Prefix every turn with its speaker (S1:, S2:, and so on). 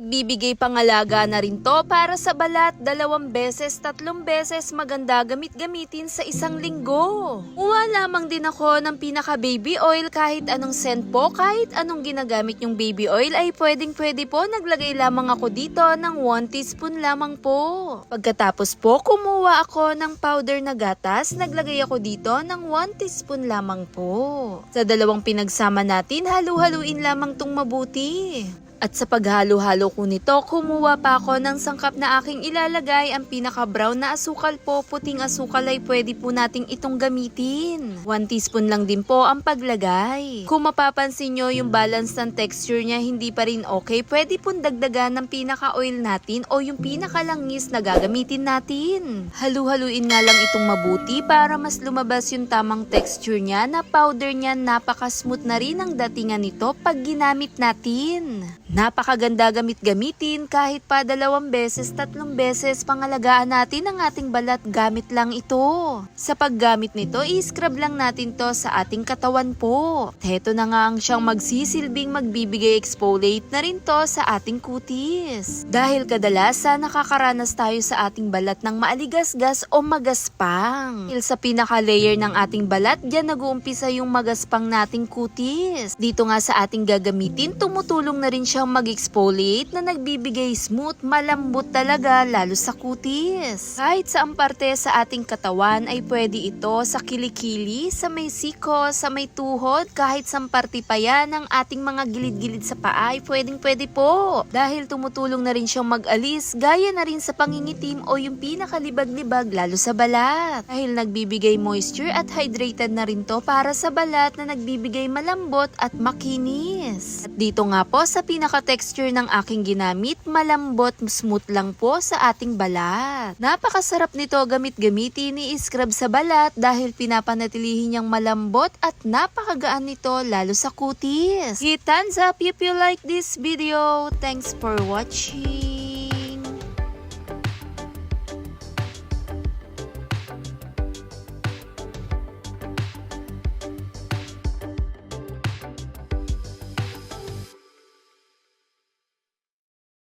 S1: nagbibigay pangalaga na rin to para sa balat 2 beses, 3 beses maganda gamitin sa isang linggo. Kuha lamang din ako ng pinaka baby oil kahit anong scent po, kahit anong ginagamit yung baby oil ay pwede po. Naglagay lamang ako dito ng 1 teaspoon lamang po. Pagkatapos po kumuha ako ng powder na gatas, naglagay ako dito ng 1 teaspoon lamang po. Sa dalawang pinagsama natin, halu-haluin lamang tong mabuti. At sa paghalo-halo ko nito, kumuha pa ako ng sangkap na aking ilalagay. Ang pinaka-brown na asukal po, puting asukal ay pwede po nating itong gamitin. 1 teaspoon lang din po ang paglagay. Kung mapapansin nyo yung balance ng texture niya hindi pa rin okay, pwede pong dagdagan ng pinaka-oil natin o yung pinaka-langis na gagamitin natin. Halu-haluin nga lang itong mabuti para mas lumabas yung tamang texture niya na powder niya. Napaka-smooth na rin ang datingan nito pag ginamit natin. Napakaganda gamitin kahit pa 2 beses, 3 beses pangalagaan natin ang ating balat gamit lang ito. Sa paggamit nito, i-scrub lang natin to sa ating katawan po. Heto na nga ang siyang magsisilbing magbibigay exfoliate na rin to sa ating kutis. Dahil kadalasan nakakaranas tayo sa ating balat ng maaligasgas o magaspang. Dahil sa pinaka-layer ng ating balat, diyan nag-uumpisa yung magaspang nating kutis. Dito nga sa ating gagamitin, tumutulong na rin siyang mag-exfoliate na nagbibigay smooth, malambot talaga lalo sa kutis. Kahit saang parte sa ating katawan ay pwede ito, sa kilikili, sa may siko, sa may tuhod, kahit saang parte pa yan ng ating mga gilid-gilid sa paa ay pwede po. Dahil tumutulong na rin siyang mag-alis, gaya na rin sa pangingitim o yung pinakalibag-libag lalo sa balat. Dahil nagbibigay moisture at hydrated na rin to para sa balat na nagbibigay malambot at makinis. At dito nga po sa pinaka-texture ng aking ginamit, malambot, smooth lang po sa ating balat. Napakasarap nito gamitin, i-scrub sa balat dahil pinapanatilihin niyang malambot at napakagaan nito lalo sa kutis. Hit thumbs up if you like this video. Thanks for watching.